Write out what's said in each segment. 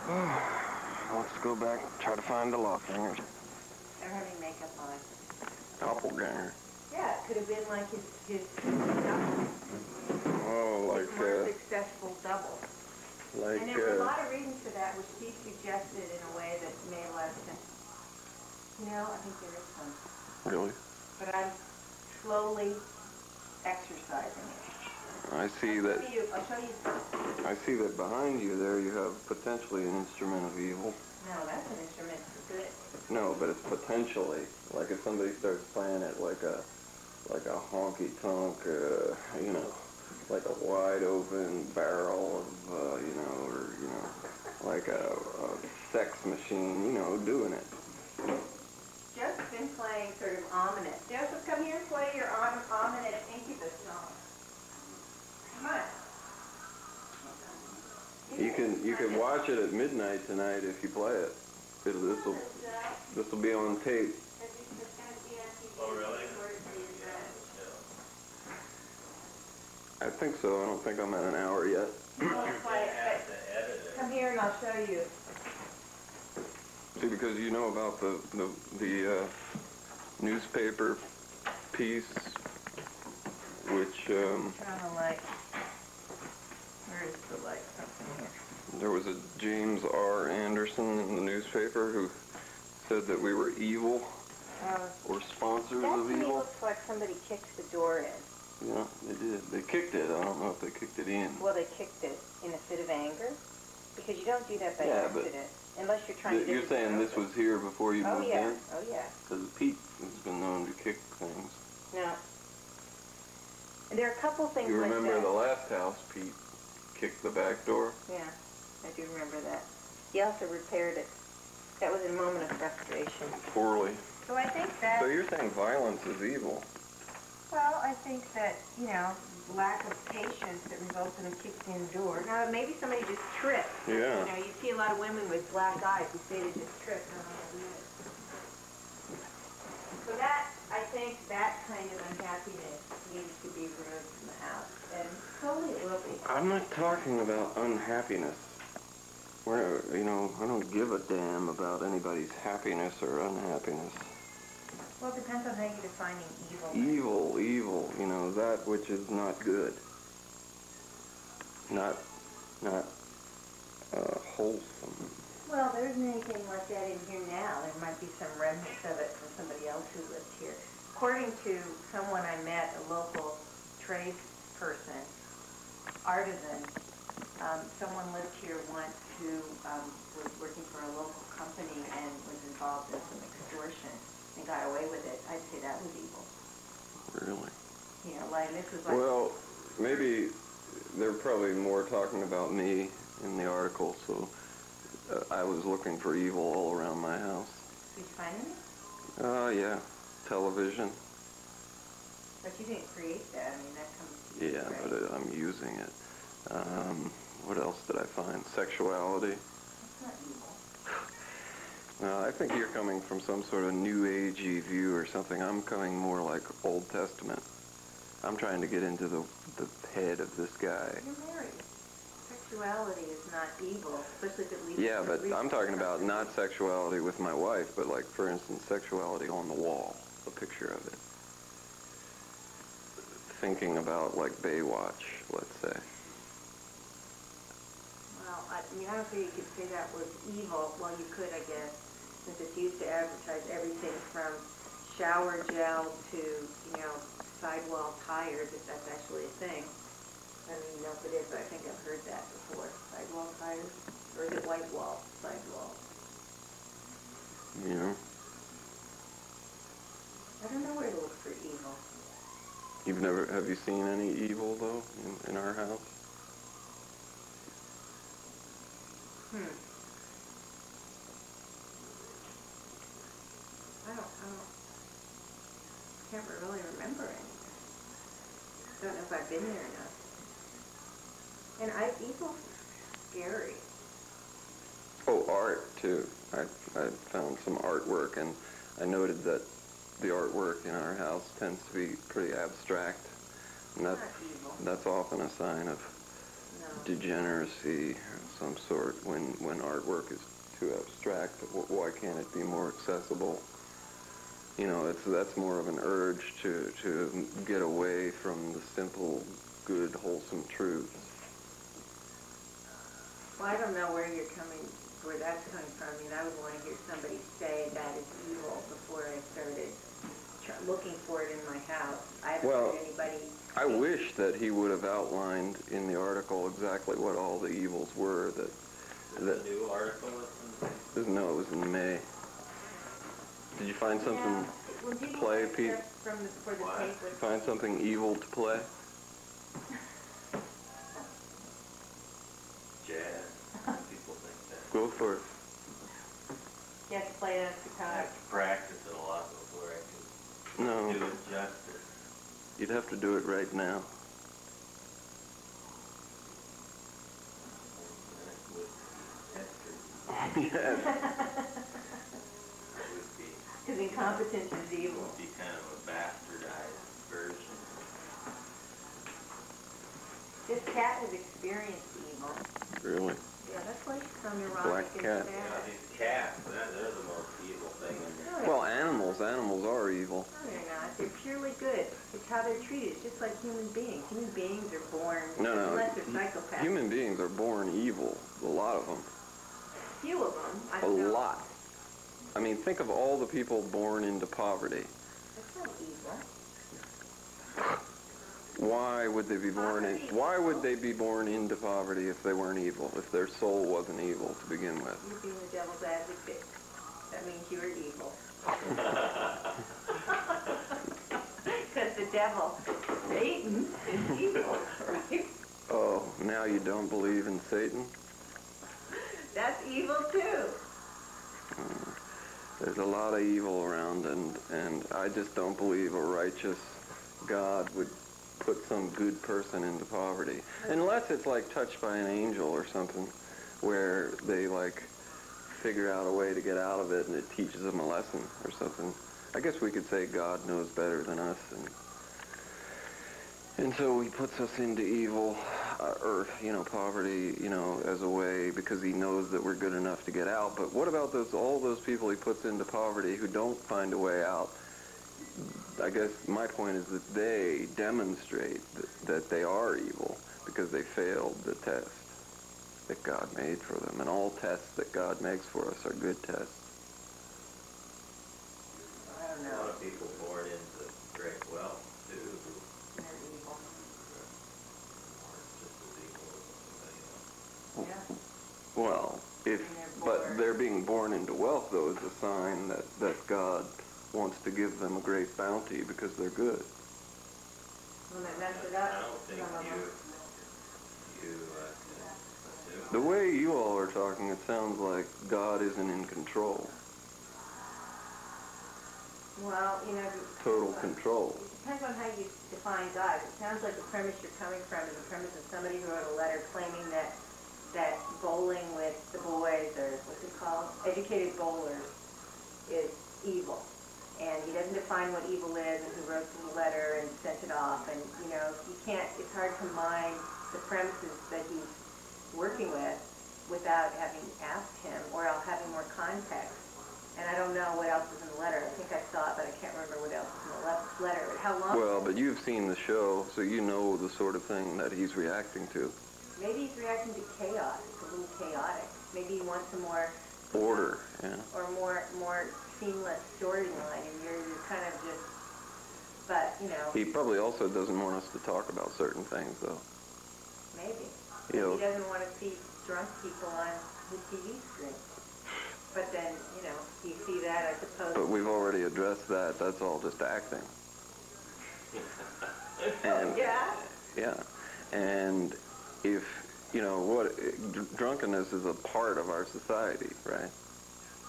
Let's go back and try to find the Lockgangers. They're having makeup on. Doppelganger. Yeah, it could have been like his Oh, like more successful double. Like and there were a lot of reasons for that, which Steve suggested in a way that made a lot of sense. You know, I think there is one. Really? But I'm slowly exercising it. I see that. I'll show you. I see that behind you there you have potentially an instrument of evil. No, that's an instrument for good. No, but it's potentially. Like if somebody starts playing it like a honky-tonk, you know, like a wide-open barrel of, you know, or, you know, like a sex machine, you know, doing it. Joseph's been playing sort of ominous. Joseph, come here and play your ominous Incubus song. Come on. You can watch it at midnight tonight if you play it. This will be on tape. Oh, really? I think so. I don't think I'm at an hour yet. Come here and I'll show you. See, because you know about the newspaper piece, which Turn on the light. Where is the light? Something here. There was a James R. Anderson in the newspaper who said that we were evil or sponsors that of to me evil. looks like somebody kicked the door in. Yeah, they did. They kicked it. I don't know if they kicked it in. Well, they kicked it in a fit of anger, because you don't do that by accident, unless you're trying to. You're saying this was here before you moved in? Oh yeah. Because Pete has been known to kick things. No. And there are a couple things You like that. remember the last house, Pete kicked the back door? Yeah, I do remember that. He also repaired it. That was a moment of frustration. Poorly. So I think that. So you're saying violence is evil? Well, I think that, you know, lack of patience that results in a kicked-in door. Now, maybe somebody just tripped. Yeah. You know, you see a lot of women with black eyes who say they just tripped. So that, I think, that kind of unhappiness needs to be removed from the house. And slowly it will be. I'm not talking about unhappiness. You know, I don't give a damn about anybody's happiness or unhappiness. Well, it depends on how you're defining evil. Evil, you know, that which is not good. Not wholesome. Well, there isn't anything like that in here now. There might be some remnants of it from somebody else who lived here. According to someone I met, a local tradesperson, artisan, someone lived here once who was working for a local company and was involved in some extortion and got away with it. I'd say that was evil. Really? You know, like this was like. Well, maybe they're probably more talking about me in the article, so I was looking for evil all around my house. Did you find any? Yeah. Television. But you didn't create that. I mean, that comes to you, Yeah, right? but I'm using it. What else did I find? Sexuality. That's not evil. I think you're coming from some sort of New Agey view or something. I'm coming more like Old Testament. I'm trying to get into the head of this guy. You're married. Sexuality is not evil, especially if it leads Yeah, to but I'm talking about not sexuality with my wife, but like, for instance, sexuality on the wall, a picture of it. Thinking about, like, Baywatch, let's say. Well, I mean, I don't think you could say that was evil. Well, you could, I guess, since it's used to advertise everything from shower gel to, you know, sidewall tires, if that's actually a thing. I don't even know if it is, but I think I've heard that before. Sidewall tires? Or is it white wall sidewall? Yeah. I don't know where to look for evil. Have you seen any evil, though, in our house? I can't really remember anything. I don't know if I've been there enough. And evil's scary. Oh, art, too. I found some artwork, and I noted that the artwork in our house tends to be pretty abstract. And that's often a sign of degeneracy, some sort when artwork is too abstract. Why can't it be more accessible? You know, that's more of an urge to get away from the simple, good, wholesome truths. Well, I don't know where that's coming from. I mean, I would want to hear somebody say that is evil before I started looking for it in my house. I haven't heard anybody. I wish that he would have outlined in the article exactly what all the evils were. That new article? No, it was in May. Did you find something to play, Pete? Did you find something evil to play? Jazz. People think that. Go for it. You have to play that I guitar. have to practice it a lot before I can No, do it justice. you'd have to do it right now. Yes. Because incompetence is It evil. would be kind of a bastardized version. This cat has experienced evil. Really? Yeah, that's why she's on your Black and cat. You know, sad. these cats, they're the most evil thing in there. No, Well, animals are evil. they're not. They're purely good. It's how they're treated. It's just like human beings. Human beings are born, No. unless they're psychopaths. Human beings are born evil. A lot of them. Few of them. I A don't know. lot. I mean, think of all the people born into poverty. That's not evil. Why would they be born into poverty if they weren't evil? If their soul wasn't evil to begin with? You're being the devil's advocate. That means you're evil. Because the devil, Satan, is evil, right? Oh, now you don't believe in Satan? That's evil too. There's a lot of evil around, and I just don't believe a righteous God would put some good person into poverty. Unless it's like touched by an angel or something, where they like figure out a way to get out of it and it teaches them a lesson or something. I guess we could say God knows better than us, and so he puts us into evil, or, poverty, as a way, because he knows that we're good enough to get out. But what about all those people he puts into poverty who don't find a way out? I guess my point is that they demonstrate that they are evil because they failed the test that God made for them. And all tests that God makes for us are good tests. I don't A know. lot of people born into great wealth, too, who They're evil. aren't just as evil as somebody else. Yeah. Well, but they're being born into wealth, though, is a sign that God wants to give them a great bounty because they're good. When they mess it up, I don't think some of them. you can assume. The way you all are talking, it sounds like God isn't in control. Well, Total control. it depends on how you define God. It sounds like the premise you're coming from is the premise of somebody who wrote a letter claiming that bowling with the boys, or what's it called, educated bowlers, is evil. And he doesn't define what evil is, and who wrote the letter and sent it off. And, you can't, it's hard to mine the premises that he's working with without having asked him or having more context. And I don't know what else is in the letter. I think I saw it, but I can't remember what else is in the letter. How long? Well, but you've seen the show, so you know the sort of thing that he's reacting to. Maybe he's reacting to chaos. It's a little chaotic. Maybe he wants some more Order, yeah. or more seamless storyline, and you're kind of just, but, He probably also doesn't want us to talk about certain things, though. maybe. You know, He doesn't want to see drunk people on his TV screen. But then, you see that, I suppose. but we've already addressed that. That's all just acting. And, Yeah? yeah. And if, drunkenness is a part of our society, right?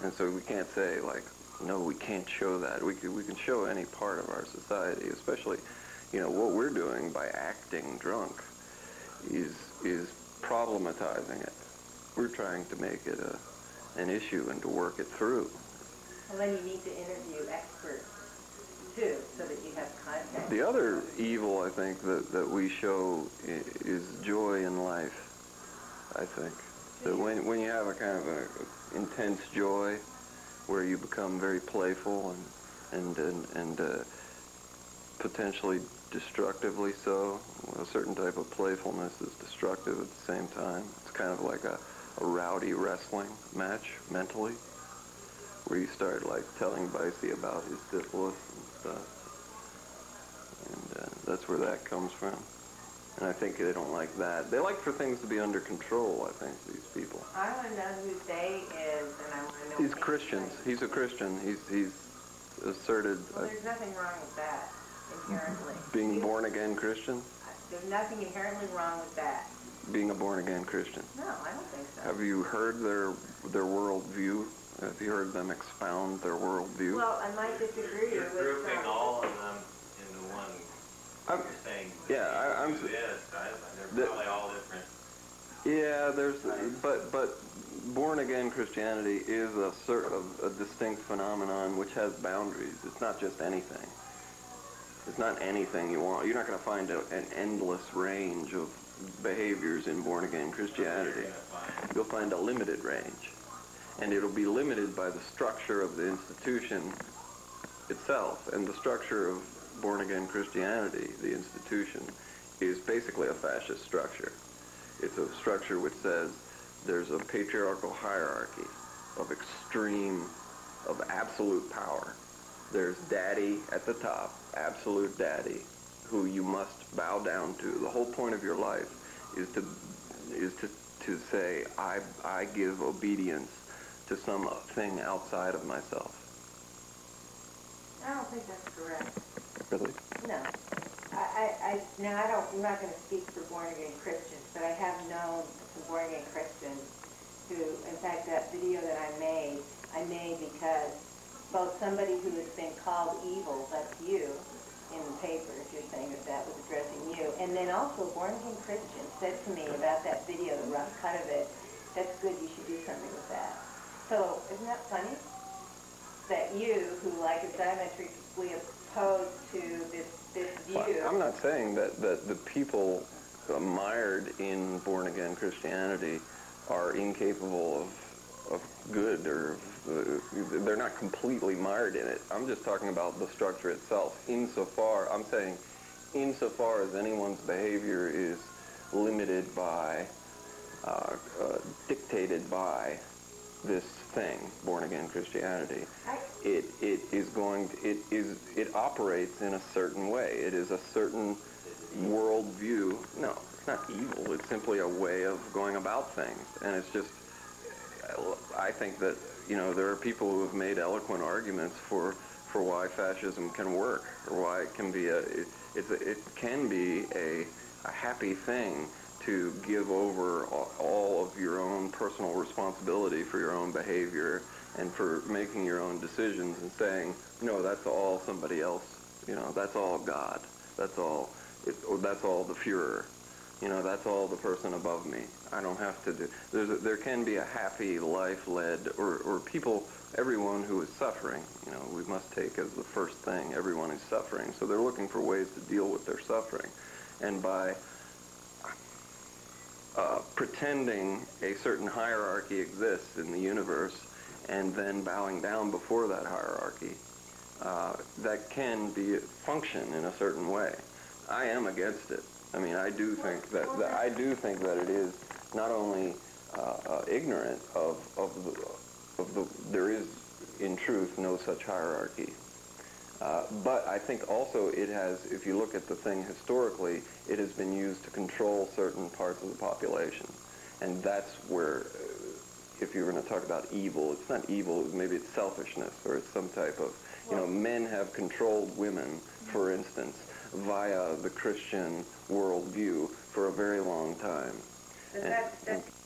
And so we can't say, like, no, we can't show that. We can show any part of our society, especially, what we're doing by acting drunk is problematizing it. We're trying to make it an issue and to work it through. Well, then you need to interview experts, too, so that you have context. The other evil, I think, that we show is joy in life, I think. So when you have a kind of a intense joy, where you become very playful and potentially destructively so, a certain type of playfulness is destructive at the same time. It's kind of like a rowdy wrestling match mentally, where you start like telling Bicey about his syphilis and stuff, and that's where that comes from. And I think they don't like that. They like for things to be under control, I think, these people. I want to know who they is, and I want to know... He's Christians. He's a Christian. He's asserted... Well, there's nothing wrong with that, inherently. Being born-again Christian? There's nothing inherently wrong with that. Being a born-again Christian? No, I don't think so. Have you heard their worldview? Have you heard them expound their worldview? Well, I might disagree You're with grouping some... all of them into one. I'm Saying I'm they're probably all different. Yeah, but born-again Christianity is a distinct phenomenon which has boundaries. It's not just anything. It's not anything you want. You're not going to find an endless range of behaviors in born-again Christianity. You'll find a limited range. And it'll be limited by the structure of the institution itself. And the structure of born-again Christianity, the institution, is basically a fascist structure. It's a structure which says there's a patriarchal hierarchy of absolute power. There's daddy at the top, absolute daddy, who you must bow down to. The whole point of your life is to say, I give obedience to something outside of myself. I don't think that's correct. Really? No. I'm not going to speak for born-again Christians, but I have known some born-again Christians who, in fact, that video that I made because both somebody who has been called evil, that's you, in the paper, if you're saying that was addressing you, and then also a born-again Christian said to me about that video, the rough cut of it, that's good, you should do something with that. So, isn't that funny? That you, who like is diametrically opposed to this view. I'm not saying that the people mired in born-again Christianity are incapable of good, or they're not completely mired in it. I'm just talking about the structure itself. I'm saying insofar as anyone's behavior is limited by, dictated by this thing, born-again Christianity, it operates in a certain way. It is a certain worldview. No, it's not evil. It's simply a way of going about things. And it's just, I think that, there are people who have made eloquent arguments for why fascism can work, or why it can be a happy thing to give over all of your own personal responsibility for your own behavior and for making your own decisions and saying, no, that's all somebody else, that's all God, that's all the Führer, that's all the person above me. I don't have to do. There can be a happy life led, or people, everyone who is suffering, we must take as the first thing, everyone is suffering. So they're looking for ways to deal with their suffering. And by pretending a certain hierarchy exists in the universe and then bowing down before that hierarchy, that can function in a certain way. I am against it. I mean, I do think that it is not only ignorant of there is in truth no such hierarchy, but I think also it has, if you look at the thing historically, it has been used to control certain parts of the population, and that's where, if you're going to talk about evil, it's not evil. Maybe it's selfishness, or it's some type of, men have controlled women, for instance, via the Christian worldview for a very long time. That's